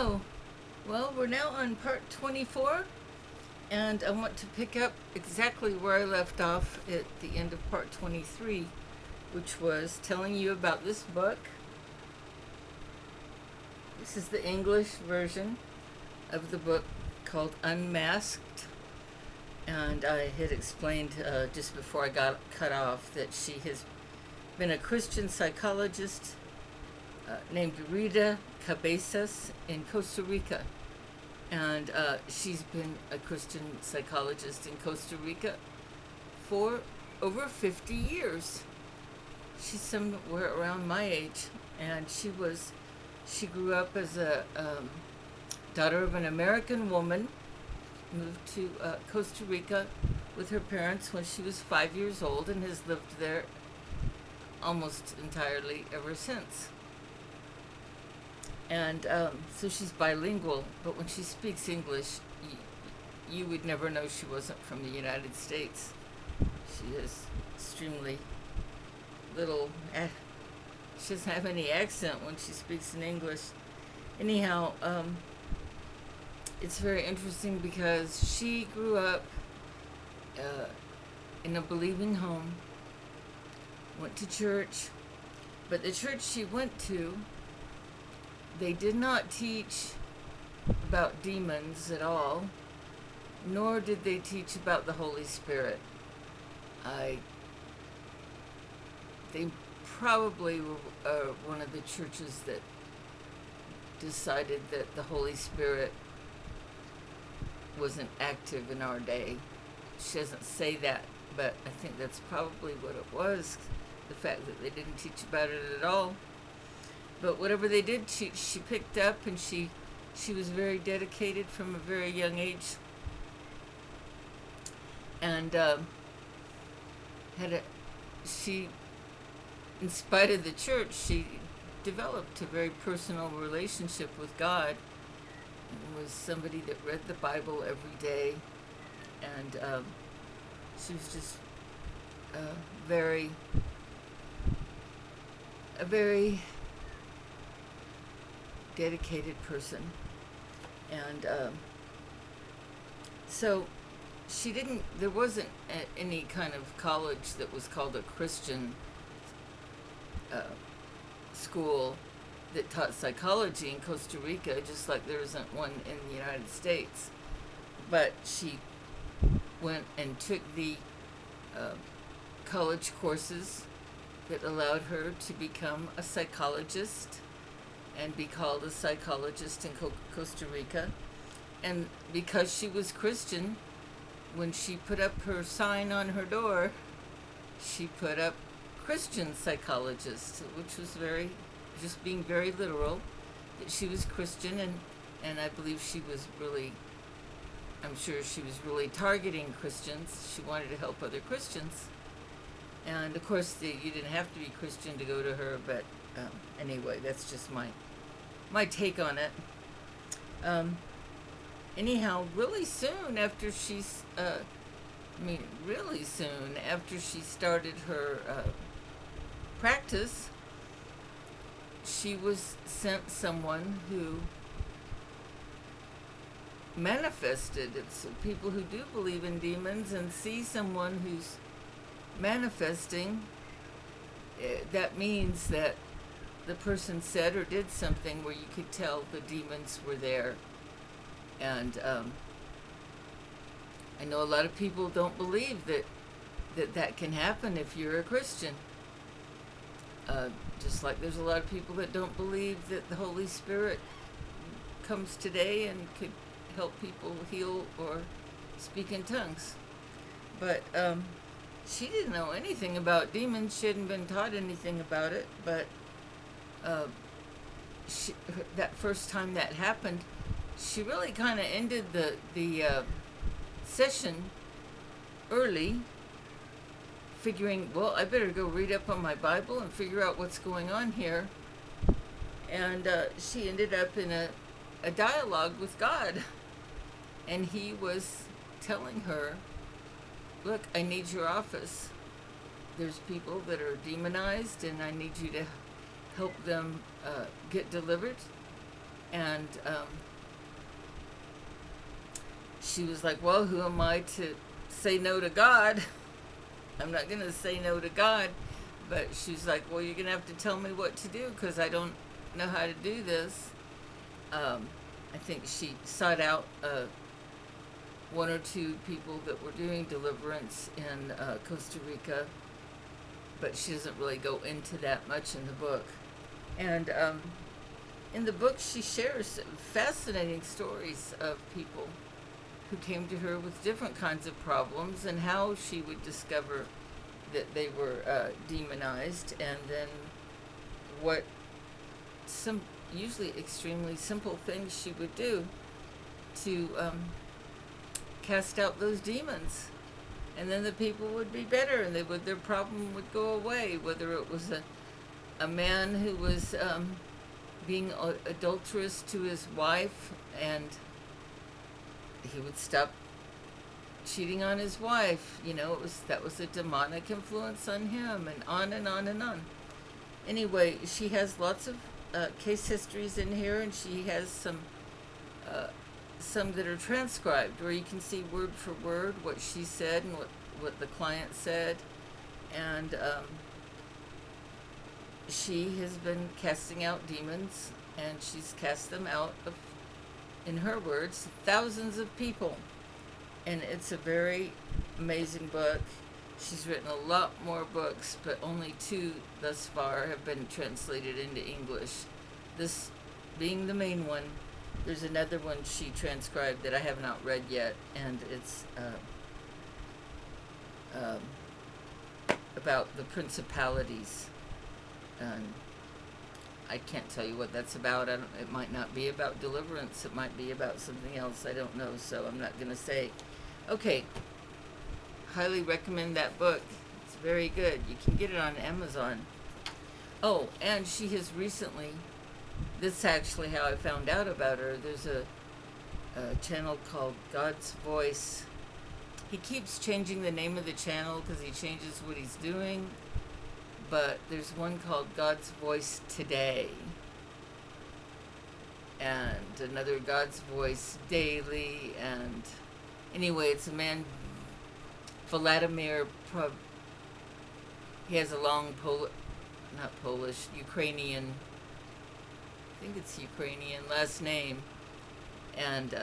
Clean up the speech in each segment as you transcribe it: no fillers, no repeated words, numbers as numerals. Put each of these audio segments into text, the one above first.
Hello. Well, we're now on part 24, and I want to pick up exactly where I left off at the end of part 23, which was telling you about this book. This is the English version of the book called Unmasked, and I had explained just before I got cut off that she has been a Christian psychologist named Rita Cabezas in Costa Rica. And she's been a Christian psychologist in Costa Rica for over 50 years. She's somewhere around my age. And she grew up as a daughter of an American woman, moved to Costa Rica with her parents when she was 5 years old, and has lived there almost entirely ever since. And so she's bilingual, but when she speaks English, you would never know she wasn't from the United States. She has extremely little, she doesn't have any accent when she speaks in English. Anyhow, it's very interesting because she grew up in a believing home, went to church, but the church she went to, they did not teach about demons at all, nor did they teach about the Holy Spirit. They probably were one of the churches that decided that the Holy Spirit wasn't active in our day. She doesn't say that, but I think that's probably what it was, the fact that they didn't teach about it at all. But whatever they did, she picked up, and she was very dedicated from a very young age. And in spite of the church, she developed a very personal relationship with God, and was somebody that read the Bible every day. And she was just a very dedicated person. And so there wasn't any kind of college that was called a Christian school that taught psychology in Costa Rica, just like there isn't one in the United States. But she went and took the college courses that allowed her to become a psychologist and be called a psychologist in Costa Rica. And because she was Christian, when she put up her sign on her door, she put up Christian psychologist, which was just being very literal, that she was Christian, and I believe I'm sure she was really targeting Christians. She wanted to help other Christians. And of course, you didn't have to be Christian to go to her, but anyway, that's just my take on it. Anyhow, really soon after she started her practice, she was sent someone who manifested. It's people who do believe in demons and see someone who's manifesting. That means that the person said or did something where you could tell the demons were there. And I know a lot of people don't believe that can happen if you're a Christian. Just like there's a lot of people that don't believe that the Holy Spirit comes today and could help people heal or speak in tongues. But she didn't know anything about demons. She hadn't been taught anything about it. But that first time that happened, she really kind of ended the session early, figuring, well, I better go read up on my Bible and figure out what's going on here. And she ended up in a dialogue with God. And he was telling her, look, I need your office. There's people that are demonized, and I need you to help them get delivered. And she was like, well, who am I to say no to God? I'm not going to say no to God. But she's like, well, you're going to have to tell me what to do because I don't know how to do this. I think she sought out one or two people that were doing deliverance in Costa Rica, but she doesn't really go into that much in the book. And in the book, she shares fascinating stories of people who came to her with different kinds of problems and how she would discover that they were demonized, and then what some usually extremely simple things she would do to cast out those demons, and then the people would be better, and their problem would go away. Whether it was a man who was being adulterous to his wife, and he would stop cheating on his wife. That was a demonic influence on him, and on and on and on. Anyway, she has lots of case histories in here, and she has some that are transcribed, where you can see word for word what she said and what the client said. And she has been casting out demons, and she's cast them out of, in her words, thousands of people. And it's a very amazing book. She's written a lot more books, but only 2 thus far have been translated into English. This being the main one. There's another one she transcribed that I have not read yet, and it's about the principalities. And I can't tell you what that's about. It might not be about deliverance. It might be about something else. I don't know, so I'm not going to say. Okay, highly recommend that book. It's very good. You can get it on Amazon. Oh, and she has recently, this is actually how I found out about her. There's a channel called God's Voice. He keeps changing the name of the channel because he changes what he's doing. But there's one called God's Voice Today, and another God's Voice Daily. And anyway, it's a man, Vladimir. He has a long Ukrainian, I think it's Ukrainian last name, and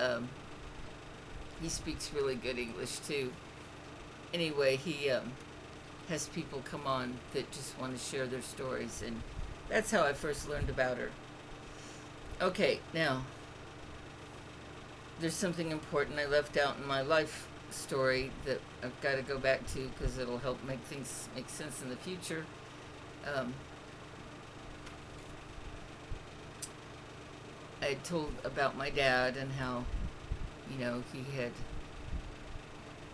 he speaks really good English too. Anyway, he has people come on that just want to share their stories, and that's how I first learned about her. Okay, now, there's something important I left out in my life story that I've got to go back to because it'll help make things make sense in the future. I had told about my dad and how, he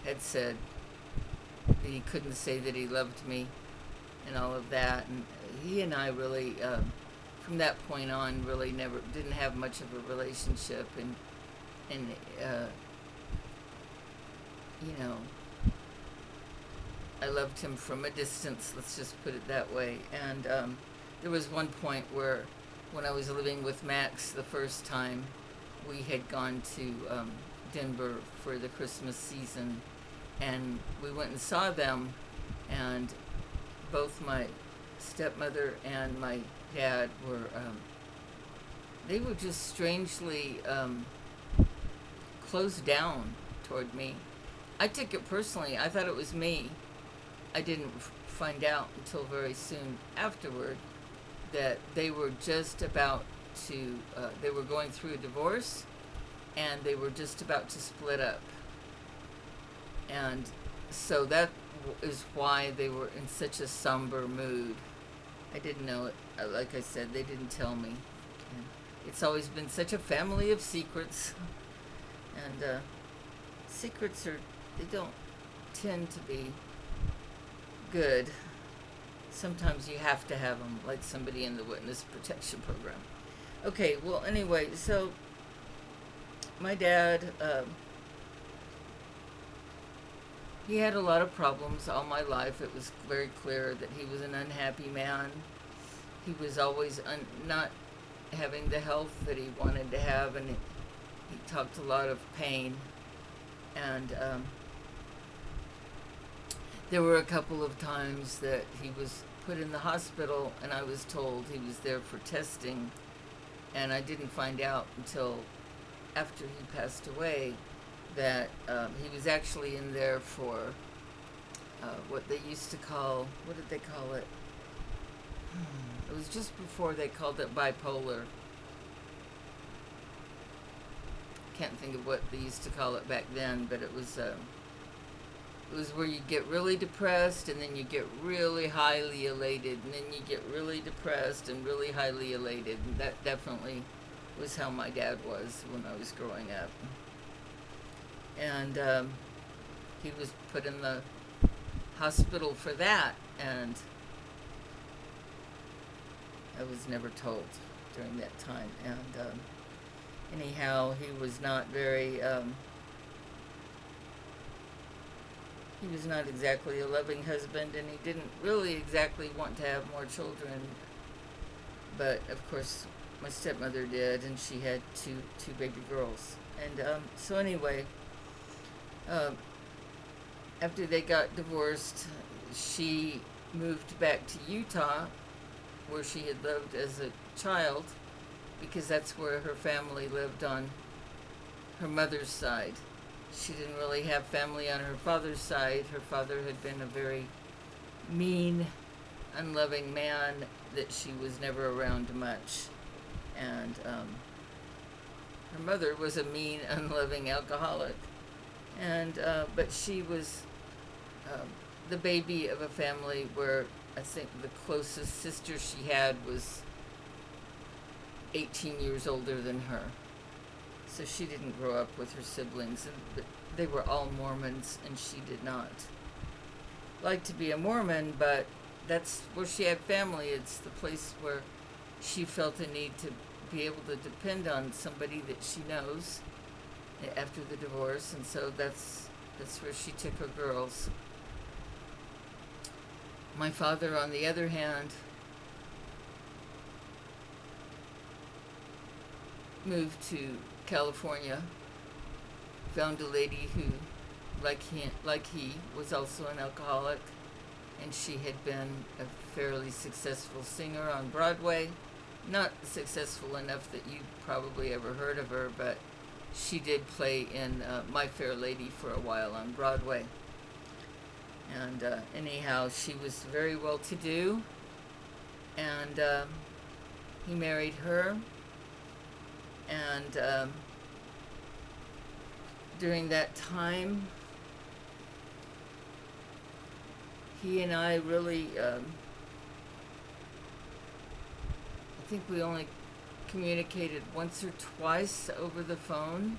had said that he couldn't say that he loved me and all of that. And he and I really, from that point on, really never didn't have much of a relationship. And I loved him from a distance, let's just put it that way. And there was one point where, when I was living with Max the first time, we had gone to Denver for the Christmas season, and we went and saw them, and both my stepmother and my dad were, they were just strangely closed down toward me. I took it personally. I thought it was me. I didn't find out until very soon afterward that they were just about to, they were going through a divorce, and they were just about to split up. And so that is why they were in such a somber mood. I didn't know it. Like I said, they didn't tell me. And it's always been such a family of secrets. And secrets they don't tend to be good. Sometimes you have to have them, like somebody in the witness protection program. Okay, well, anyway, so my dad, he had a lot of problems all my life. It was very clear that he was an unhappy man. He was always not having the health that he wanted to have, and he talked a lot of pain. And there were a couple of times that he was put in the hospital, and I was told he was there for testing, and I didn't find out until after he passed away that he was actually in there for what they used to call, what did they call it? It was just before they called it bipolar. Can't think of what they used to call it back then, but it was where you get really depressed, and then you get really highly elated, and then you get really depressed and really highly elated. And that definitely was how my dad was when I was growing up. And he was put in the hospital for that, and I was never told during that time. And anyhow, he was not very, he was not exactly a loving husband, and he didn't really exactly want to have more children. But of course, my stepmother did, and she had two baby girls. And so anyway, after they got divorced, she moved back to Utah, where she had lived as a child, because that's where her family lived on her mother's side. She didn't really have family on her father's side. Her father had been a very mean, unloving man that she was never around much. And her mother was a mean, unloving alcoholic. And but she was the baby of a family where I think the closest sister she had was 18 years older than her. So she didn't grow up with her siblings, and they were all Mormons, and she did not like to be a Mormon, but that's where she had family. It's the place where she felt the need to be able to depend on somebody that she knows after the divorce, and so that's where she took her girls. My father, on the other hand, moved to California, found a lady who, like he, was also an alcoholic, and she had been a fairly successful singer on Broadway. Not successful enough that you probably ever heard of her, but she did play in My Fair Lady for a while on Broadway. And anyhow, she was very well-to-do, and he married her. And during that time, he and I really, I think we only communicated once or twice over the phone.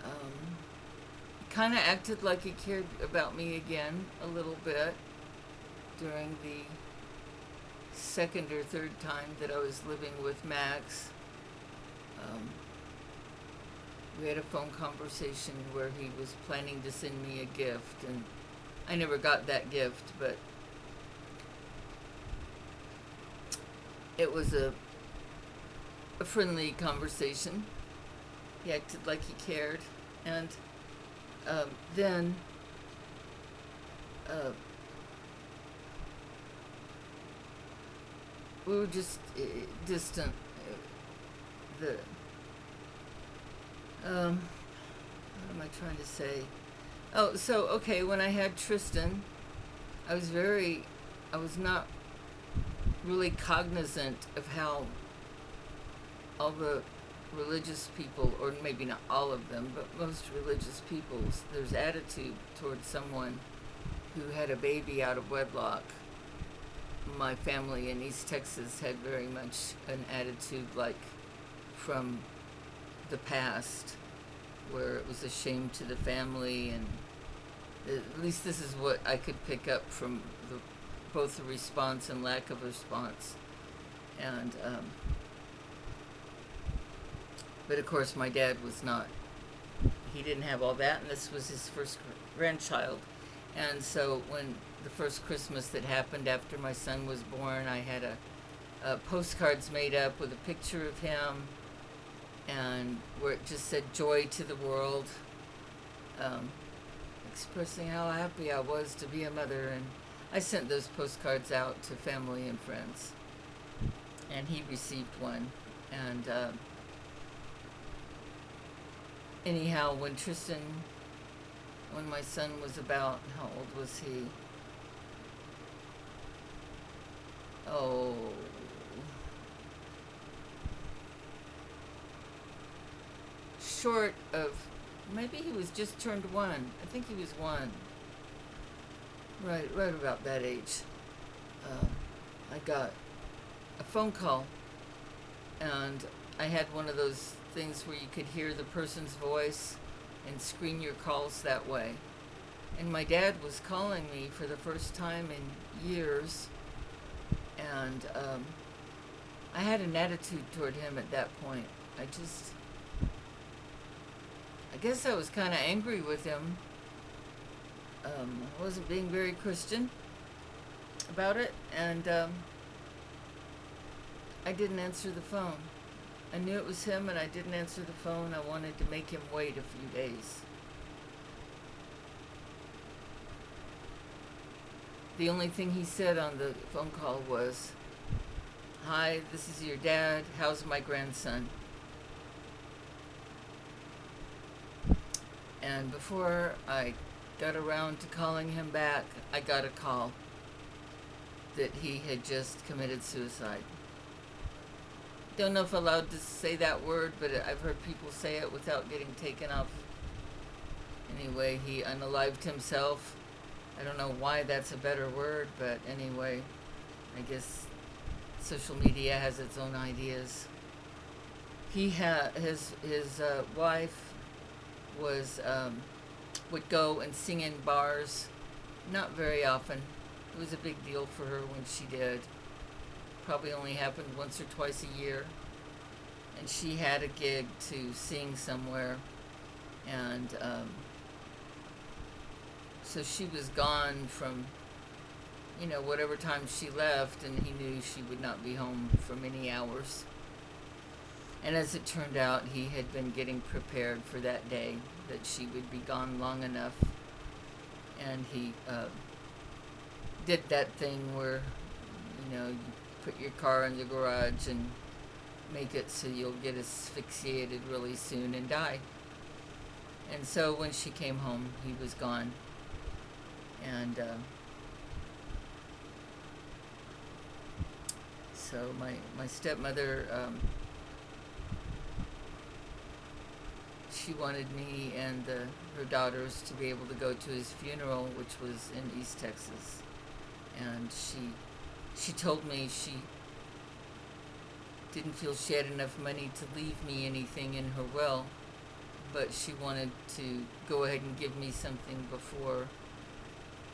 He kind of acted like he cared about me again a little bit during the second or third time that I was living with Max. We had a phone conversation where he was planning to send me a gift, and I never got that gift, but it was a friendly conversation. He acted like he cared, and then we were just distant. What am I trying to say? Oh, so, okay, when I had Tristan, I was not really cognizant of how all the religious people, or maybe not all of them, but most religious people's, there's attitude towards someone who had a baby out of wedlock. My family in East Texas had very much an attitude like from the past, where it was a shame to the family, and at least this is what I could pick up from both the response and lack of response. And but of course my dad was not, he didn't have all that, and this was his first grandchild. And so when the first Christmas that happened after my son was born, I had postcards made up with a picture of him, and where it just said "Joy to the World," um, expressing how happy I was to be a mother. And I sent those postcards out to family and friends, and he received one. And anyhow, when my son was about, how old was he? Oh, short of, maybe he was just turned 1. I think he was 1. Right about that age. I got a phone call, and I had one of those things where you could hear the person's voice and screen your calls that way. And my dad was calling me for the first time in years, and I had an attitude toward him at that point. I guess I was kind of angry with him. I wasn't being very Christian about it, and I didn't answer the phone. I knew it was him, and I didn't answer the phone. I wanted to make him wait a few days. The only thing he said on the phone call was, "Hi, this is your dad. How's my grandson?" And before I got around to calling him back, I got a call that he had just committed suicide. Don't know if I'm allowed to say that word, but I've heard people say it without getting taken off. Anyway, he unalived himself. I don't know why that's a better word, but anyway, I guess social media has its own ideas. He had his wife was would go and sing in bars, not very often. It was a big deal for her when she did. Probably only happened once or twice a year. And she had a gig to sing somewhere, and so she was gone from, whatever time she left, and he knew she would not be home for many hours. And as it turned out, he had been getting prepared for that day, that she would be gone long enough. And he did that thing where, you put your car in the garage and make it so you'll get asphyxiated really soon and die. And so when she came home, he was gone. And so my stepmother, she wanted me and her daughters to be able to go to his funeral, which was in East Texas. And she told me she didn't feel she had enough money to leave me anything in her will, but she wanted to go ahead and give me something before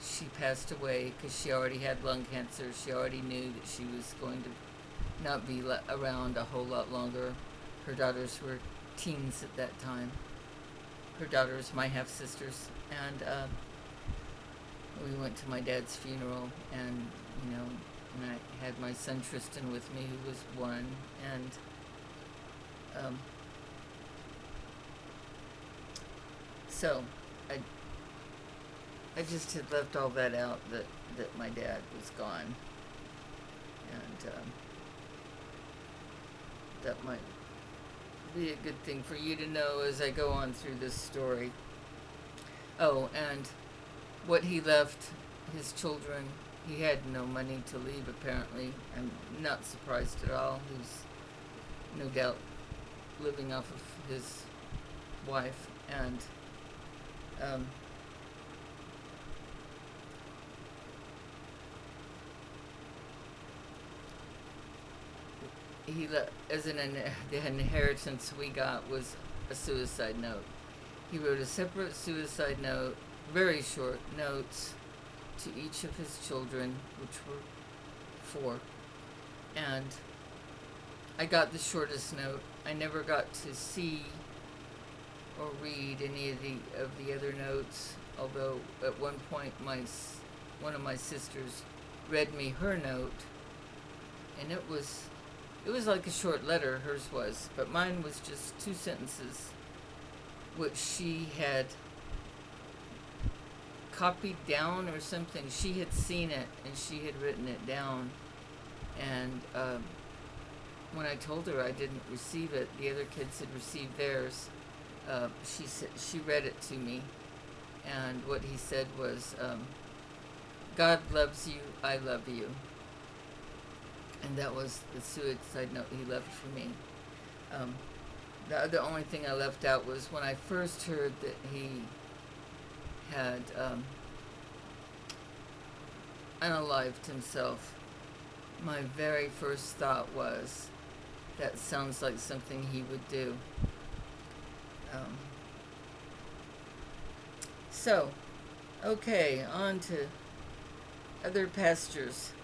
she passed away, because she already had lung cancer. She already knew that she was going to not be around a whole lot longer. Her daughters were teens at that time. Her daughters, my half-sisters. And we went to my dad's funeral, and, and I had my son Tristan with me, who was 1, and so I just had left all that out, that my dad was gone, and that might be a good thing for you to know as I go on through this story. Oh, and what he left his children, he had no money to leave, apparently. I'm not surprised at all. He's no doubt living off of his wife, and the inheritance we got was a suicide note. He wrote a separate suicide note, very short notes, to each of his children, which were 4. And I got the shortest note. I never got to see or read any of the other notes, although at one point one of my sisters read me her note, and it was like a short letter, hers was, but mine was just 2 sentences, which she had copied down or something. She had seen it and she had written it down, and when I told her I didn't receive it, the other kids had received theirs. She read it to me, and what he said was, "God loves you, I love you," and that was the suicide note he left for me. The only thing I left out was when I first heard that he had unalived himself. My very first thought was, that sounds like something he would do. So, okay, on to other pastures.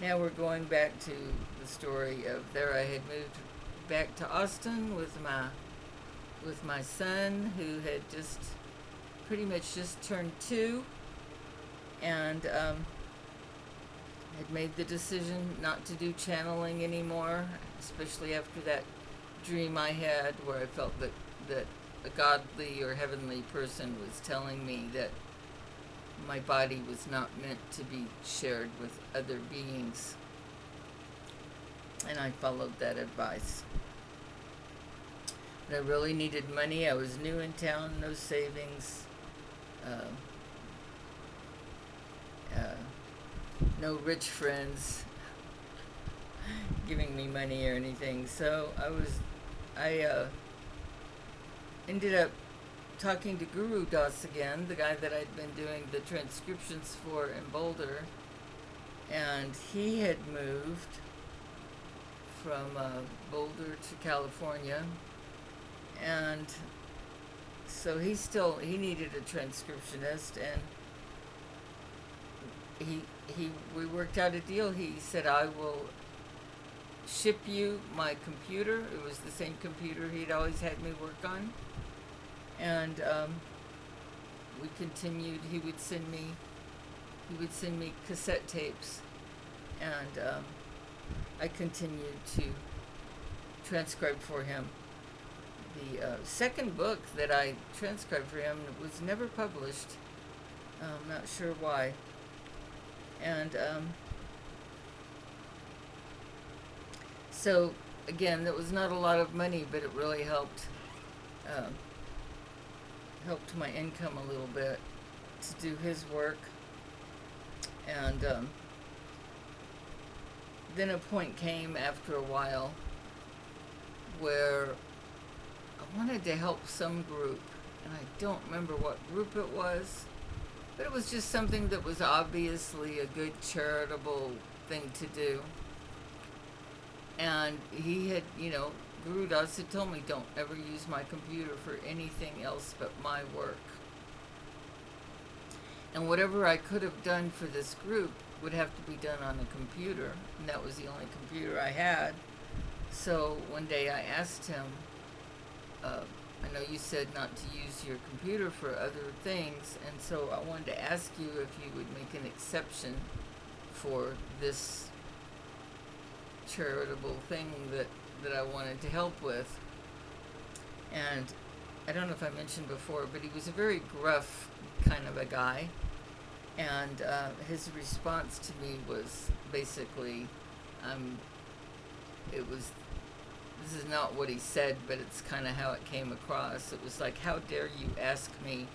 Now we're going back to the story of there I had moved back to Austin with my son, who had just pretty much just turned 2, and had made the decision not to do channeling anymore, especially after that dream I had where I felt that a godly or heavenly person was telling me that my body was not meant to be shared with other beings. And I followed that advice. But I really needed money. I was new in town, no savings, no rich friends giving me money or anything. So I ended up talking to Guru Das again, the guy that I'd been doing the transcriptions for in Boulder, and he had moved from Boulder to California, and so he needed a transcriptionist, and we worked out a deal. He said, "I will ship you my computer." It was the same computer he'd always had me work on. And we continued. He would send me cassette tapes, and I continued to transcribe for him. The second book that I transcribed for him was never published. I'm not sure why. And so again, that was not a lot of money, but it really helped my income a little bit to do his work. And then a point came after a while where I wanted to help some group, and I don't remember what group it was, but it was just something that was obviously a good charitable thing to do. And he had, Guru Das had told me, don't ever use my computer for anything else but my work. And whatever I could have done for this group would have to be done on a computer, and that was the only computer I had. So one day I asked him, I know you said not to use your computer for other things, and so I wanted to ask you if you would make an exception for this charitable thing that I wanted to help with. And I don't know if I mentioned before, but he was a very gruff kind of a guy, and his response to me was basically, this is not what he said, but it's kind of how it came across. It was like, how dare you ask me?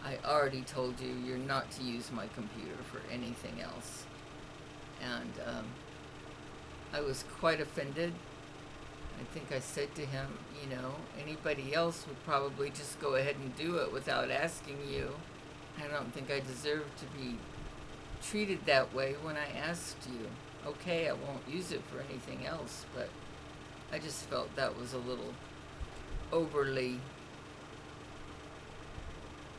I already told you you're not to use my computer for anything else. And I was quite offended. I think I said to him, anybody else would probably just go ahead and do it without asking you. I don't think I deserve to be treated that way when I asked you. Okay, I won't use it for anything else, but I just felt that was a little overly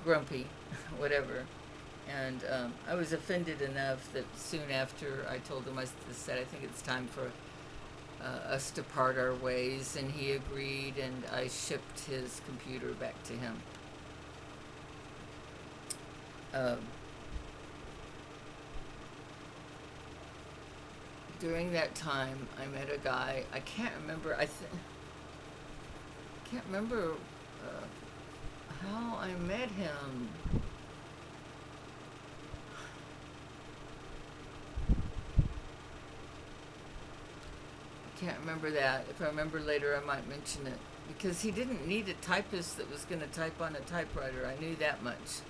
grumpy, whatever. And I was offended enough that soon after I told him, I said, I think it's time for us to part our ways, and he agreed, and I shipped his computer back to him. during that time, I met a guy. I can't remember. Can't remember how I met him. Can't remember that. If I remember later, I might mention it. Because he didn't need a typist that was going to type on a typewriter. I knew that much.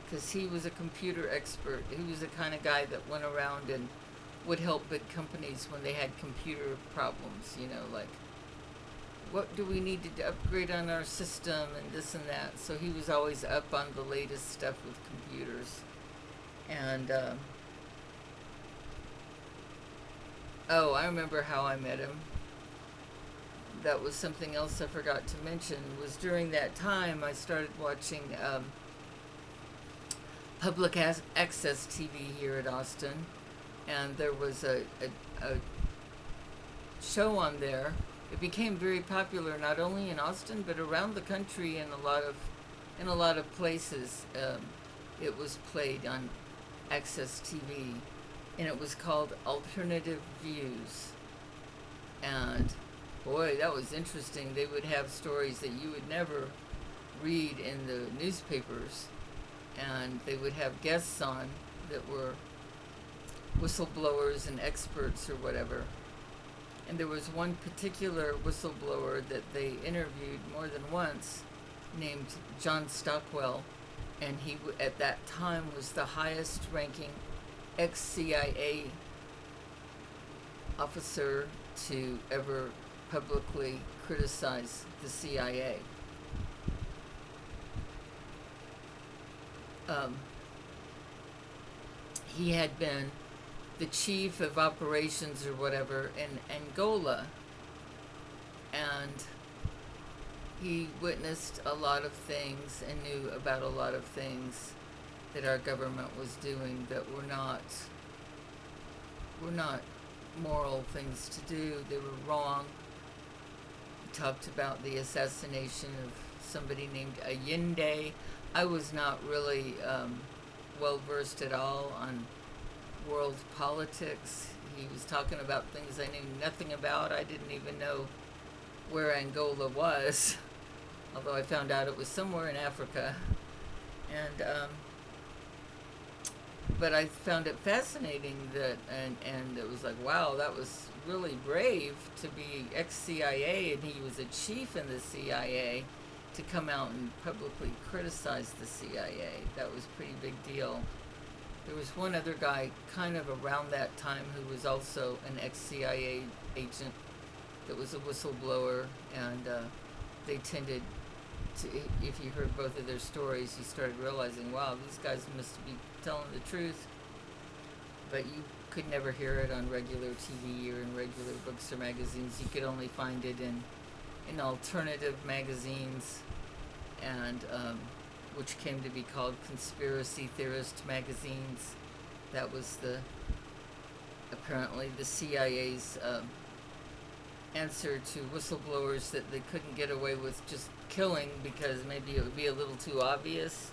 Because he was a computer expert. He was the kind of guy that went around and would help big companies when they had computer problems. You know, like, what do we need to upgrade on our system and this and that. So he was always up on the latest stuff with computers. And, oh, I remember how I met him. That was something else I forgot to mention. Was during that time I started watching public access TV here at Austin, and there was a show on there. It became very popular not only in Austin but around the country in a lot of places. It was played on access TV, and it was called Alternative Views. And boy, that was interesting. They would have stories that you would never read in the newspapers, and they would have guests on that were whistleblowers and experts or whatever. And there was one particular whistleblower that they interviewed more than once named John Stockwell, and he at that time was the highest ranking ex-CIA officer to ever publicly criticize the CIA. He had been the chief of operations or whatever in Angola, and he witnessed a lot of things and knew about a lot of things that our government was doing that were not moral things to do. They were wrong. He talked about the assassination of somebody named Allende. I was not really well versed at all on world politics. He was talking about things I knew nothing about. I didn't even know where Angola was, although I found out it was somewhere in Africa. And but I found it fascinating that, and it was like, wow, that was really brave to be ex-CIA, and he was a chief in the CIA, to come out and publicly criticize the CIA. That was a pretty big deal. There was one other guy kind of around that time who was also an ex-CIA agent that was a whistleblower, and they tended to, if you heard both of their stories, you started realizing, wow, these guys must be telling the truth. But you could never hear it on regular TV or in regular books or magazines. You could only find it in alternative magazines, and which came to be called conspiracy theorist magazines. That was apparently the CIA's answer to whistleblowers that they couldn't get away with just killing because maybe it would be a little too obvious.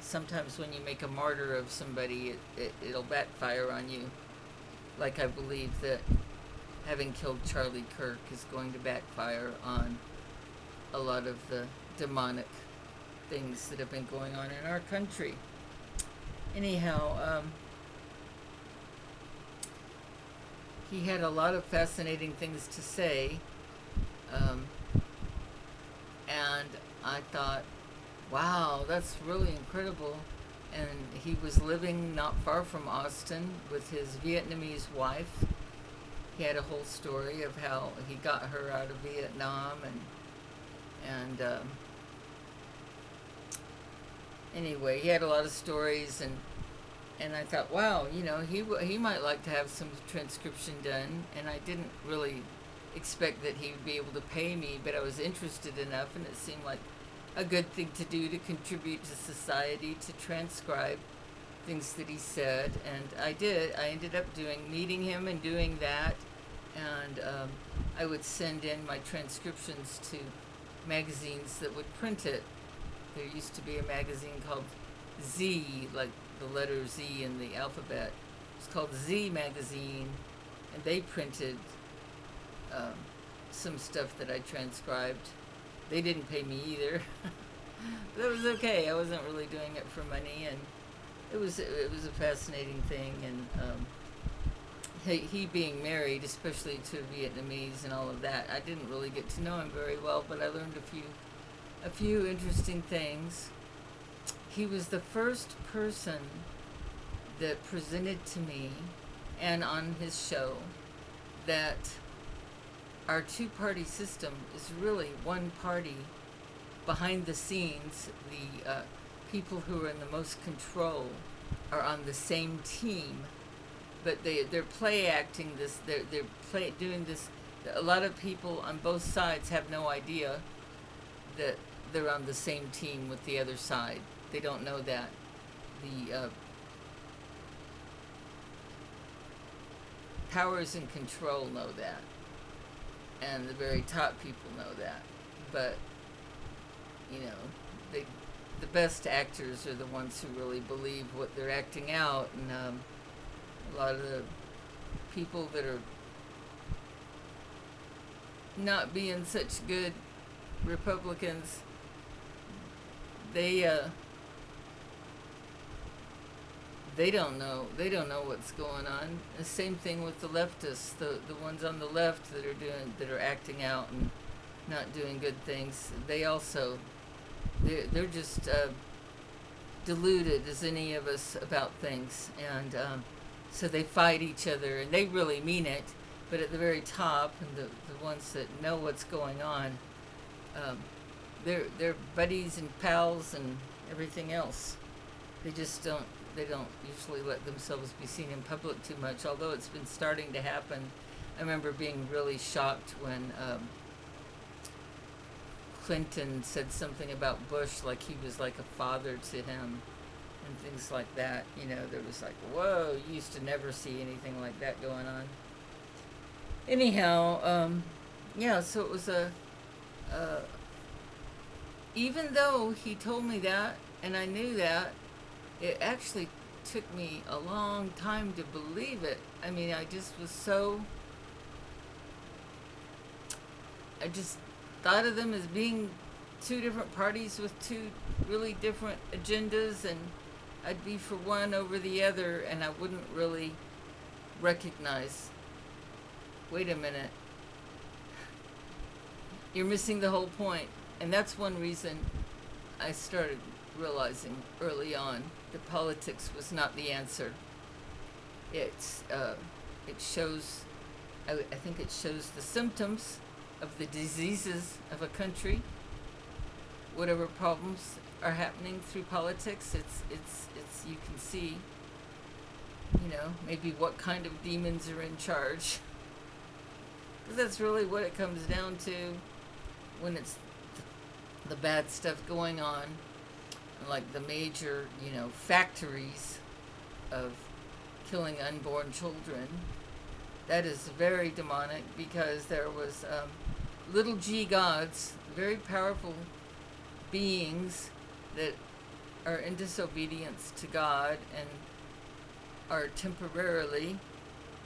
Sometimes when you make a martyr of somebody, it'll backfire on you. Like I believe that having killed Charlie Kirk is going to backfire on a lot of the demonic things that have been going on in our country. Anyhow, he had a lot of fascinating things to say, and I thought, wow, that's really incredible. And he was living not far from Austin with his Vietnamese wife. He had a whole story of how he got her out of Vietnam, and anyway, he had a lot of stories, and I thought, wow, you know, he might like to have some transcription done, and I didn't really expect that he would be able to pay me, but I was interested enough, and it seemed like a good thing to do to contribute to society, to transcribe things that he said, and I did. I ended up meeting him and doing that, and I would send in my transcriptions to magazines that would print it. There used to be a magazine called Z, like the letter Z in the alphabet. It's called Z Magazine, and they printed um, some stuff that I transcribed. They didn't pay me either. But that was okay. I wasn't really doing it for money, and it was a fascinating thing. And he being married, especially to a Vietnamese and all of that, I didn't really get to know him very well, but I learned a few interesting things. He was the first person that presented to me and on his show that our two-party system is really one party. Behind the scenes, the people who are in the most control are on the same team, but they're play acting this. They're doing this. A lot of people on both sides have no idea that they're on the same team with the other side. They don't know that. The powers in control know that, and the very top people know that. But the best actors are the ones who really believe what they're acting out, and a lot of the people that are not being such good Republicans, they don't know what's going on. The same thing with the leftists, the ones on the left that are acting out and not doing good things. They're just deluded as any of us about things, and so they fight each other, and they really mean it. But at the very top, and the ones that know what's going on, they're buddies and pals and everything else. They just don't usually let themselves be seen in public too much, although it's been starting to happen. I remember being really shocked when Clinton said something about Bush, like he was like a father to him and things like that. There was like, whoa, you used to never see anything like that going on. Anyhow, so it was even though he told me that, and I knew that, it actually took me a long time to believe it. I mean, I just thought of them as being two different parties with two really different agendas, and I'd be for one over the other, and I wouldn't really recognize, wait a minute, you're missing the whole point. And that's one reason I started realizing early on that politics was not the answer. It shows, I think it shows the symptoms of the diseases of a country. Whatever problems are happening through politics, it's you can see, maybe what kind of demons are in charge. Because that's really what it comes down to when it's the bad stuff going on, like the major, factories of killing unborn children. That is very demonic, because there was little g gods, very powerful beings that are in disobedience to God and are temporarily,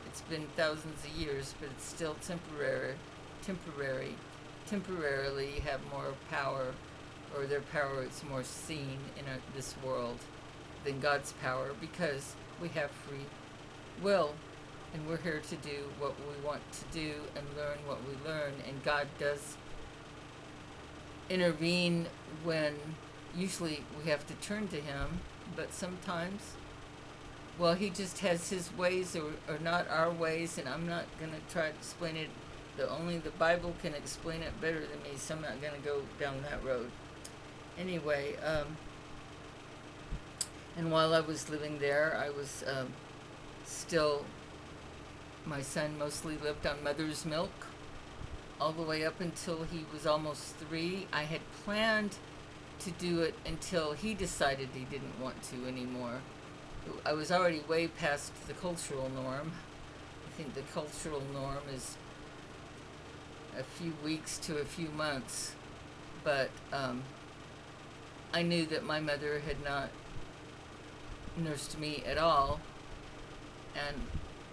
it's been thousands of years, but it's still temporarily have more power, or their power is more seen in this world than God's power, because we have free will, and we're here to do what we want to do and learn what we learn. And God does intervene when usually we have to turn to him, but sometimes, well, he just has his ways, or not our ways, and I'm not going to try to explain it. Only the Bible can explain it better than me, so I'm not going to go down that road. Anyway, and while I was living there, I was still, my son mostly lived on mother's milk all the way up until he was almost 3. I had planned to do it until he decided he didn't want to anymore. I was already way past the cultural norm. I think the cultural norm is a few weeks to a few months, but I knew that my mother had not nursed me at all, and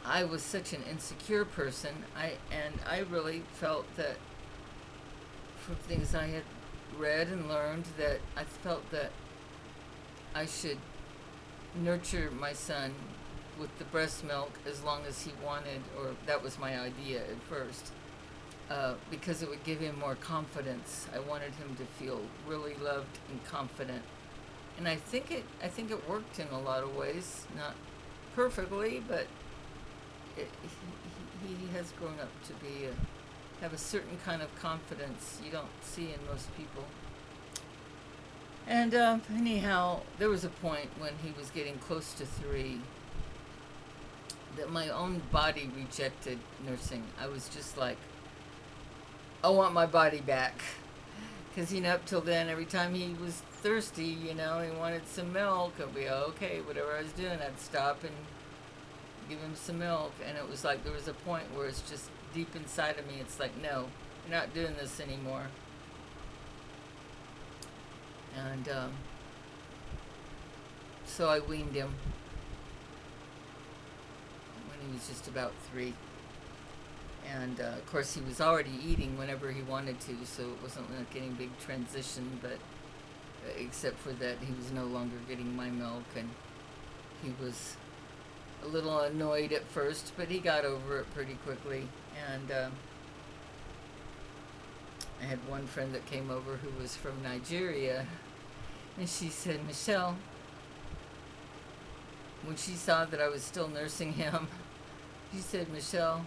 I was such an insecure person. I really felt that from things I had read and learned that I felt that I should nurture my son with the breast milk as long as he wanted, or that was my idea at first, because it would give him more confidence. I wanted him to feel really loved and confident, and I think it worked in a lot of ways, not perfectly, but he has grown up to have a certain kind of confidence you don't see in most people. And anyhow, there was a point when he was getting close to 3 that my own body rejected nursing. I was just like, I want my body back. Because, up till then, every time he was thirsty, he wanted some milk. I'd be okay, whatever I was doing, I'd stop and give him some milk. And it was like there was a point where it's just deep inside of me. It's like, no, you're not doing this anymore. And so I weaned him when he was just about 3. And of course, he was already eating whenever he wanted to, so it wasn't like any big transition, but except for that, he was no longer getting my milk, and he was a little annoyed at first, but he got over it pretty quickly. And I had one friend that came over who was from Nigeria, and she said, Michelle, when she saw that I was still nursing him, she said, Michelle,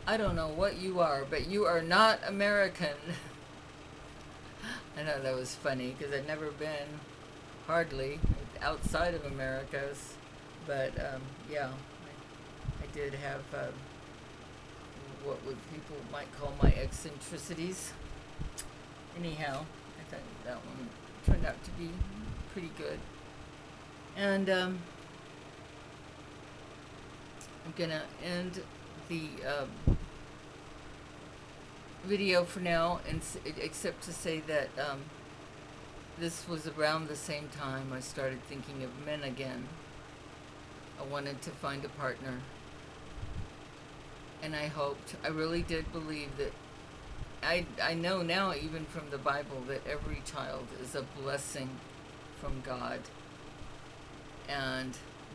I don't know what you are, but you are not American. I know that was funny because I'd never been hardly outside of Americas, but yeah, I did have what would people might call my eccentricities. Anyhow, I thought that one turned out to be pretty good. And I'm gonna end the video for now, and except to say that this was around the same time I started thinking of men again. I wanted to find a partner, and I really did believe that I know now, even from the Bible, that every child is a blessing from God.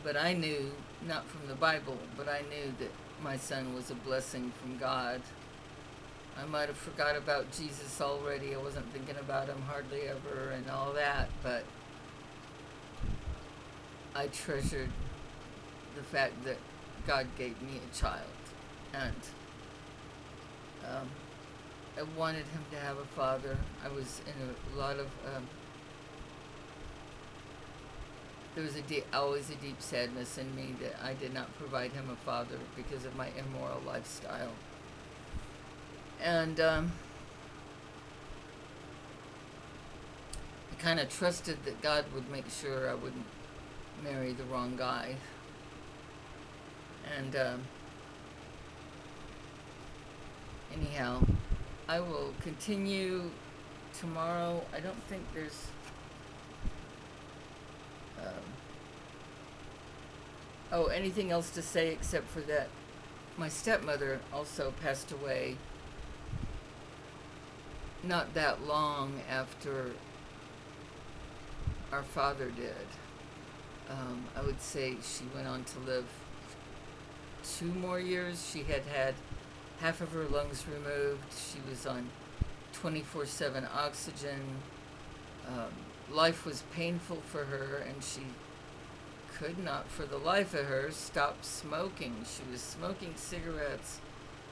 But I knew, not from the Bible, but I knew that my son was a blessing from God. I might have forgot about Jesus already. I wasn't thinking about him hardly ever and all that, but I treasured the fact that God gave me a child. And I wanted him to have a father. I was in a lot of... there was always a deep sadness in me that I did not provide him a father because of my immoral lifestyle. And I kind of trusted that God would make sure I wouldn't marry the wrong guy. And anyhow, I will continue tomorrow. I don't think there's... anything else to say except for that my stepmother also passed away not that long after our father did. I would say she went on to live 2 more years. She had had half of her lungs removed. She was on 24/7 oxygen. Life was painful for her, and she could not for the life of her stop smoking. She was smoking cigarettes.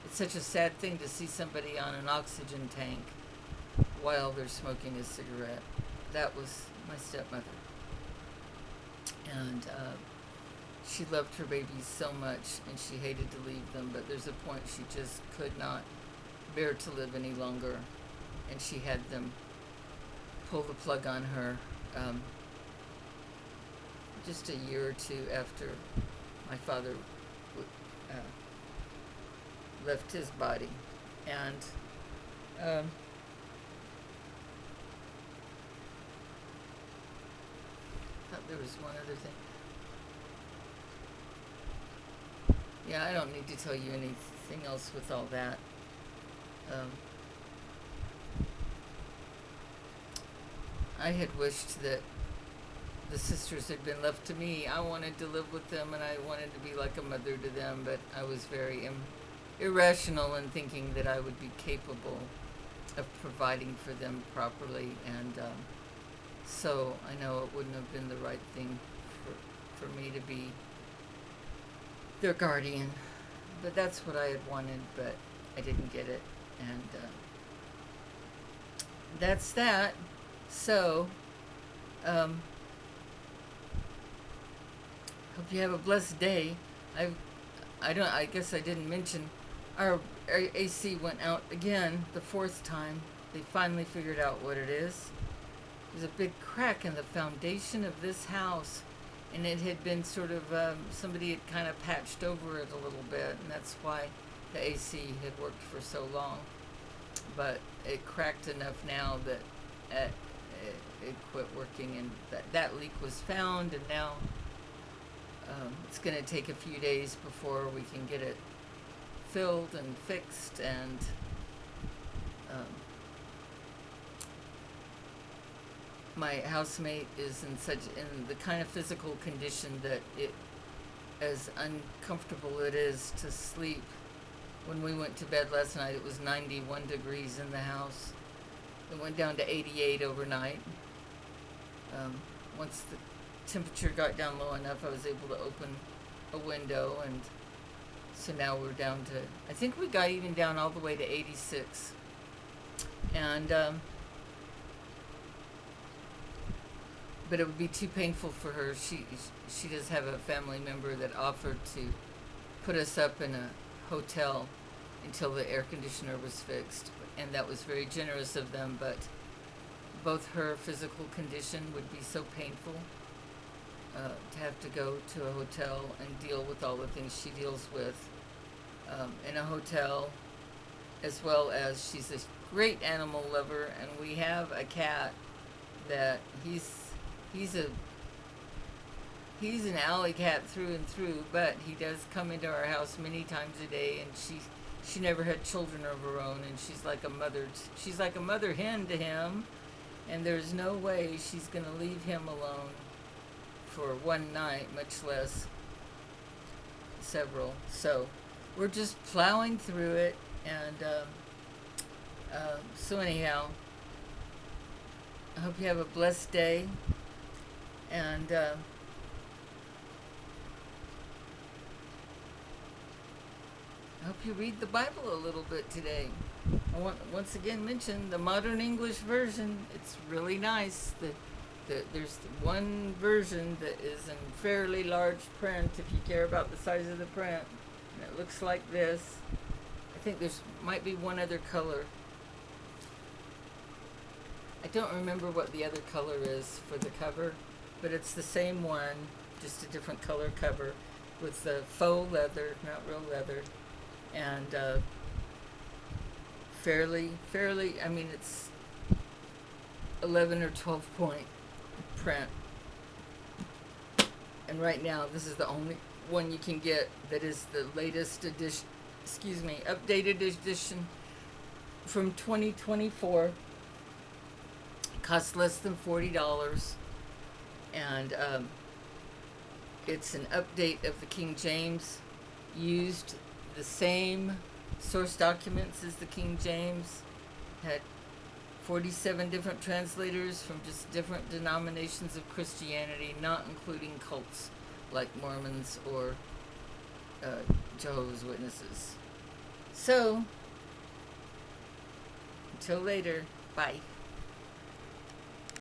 It's such a sad thing to see somebody on an oxygen tank while they're smoking a cigarette. That was my stepmother. And she loved her babies so much, and she hated to leave them, but there's a point she just could not bear to live any longer, and she had them pull the plug on her just a year or 2 after my father left his body. And I thought there was one other thing. Yeah, I don't need to tell you anything else with all that. Um, I had wished that the sisters had been left to me. I wanted to live with them and I wanted to be like a mother to them, but I was very irrational in thinking that I would be capable of providing for them properly. And so I know it wouldn't have been the right thing for me to be their guardian. But that's what I had wanted, but I didn't get it. And that's that. So, hope you have a blessed day. I guess I didn't mention our AC went out again the fourth time. They finally figured out what it is. There's a big crack in the foundation of this house, and it had been sort of, somebody had kind of patched over it a little bit, and that's why the AC had worked for so long. But it cracked enough now that it quit working, and that leak was found, and now it's going to take a few days before we can get it filled and fixed. And my housemate is in the kind of physical condition that it, as uncomfortable it is to sleep. When we went to bed last night, it was 91 degrees in the house. It went down to 88 overnight. Once the temperature got down low enough, I was able to open a window, and so now we're down to, I think we got even down all the way to 86. And but it would be too painful for her. She does have a family member that offered to put us up in a hotel until the air conditioner was fixed, and that was very generous of them, but both her physical condition would be so painful to have to go to a hotel and deal with all the things she deals with in a hotel, as well as she's a great animal lover, and we have a cat that he's an alley cat through and through, but he does come into our house many times a day, and she never had children of her own, and she's like a mother hen to him, and there's no way she's going to leave him alone for one night, much less several. So we're just plowing through it, and so anyhow, I hope you have a blessed day, and I hope you read the Bible a little bit today. I want once again mention the modern English version. It's really nice. There's one version that is in fairly large print, if you care about the size of the print, and it looks like this. I think there's might be one other color. I don't remember what the other color is for the cover, but it's the same one, just a different color cover with the faux leather, not real leather, and fairly, I mean, it's 11 or 12 point print. And right now, this is the only one you can get that is the latest edition, updated edition from 2024. It costs less than $40. And it's an update of the King James, used the same source documents as the King James, had 47 different translators from just different denominations of Christianity, not including cults like Mormons or Jehovah's Witnesses. So, until later, bye.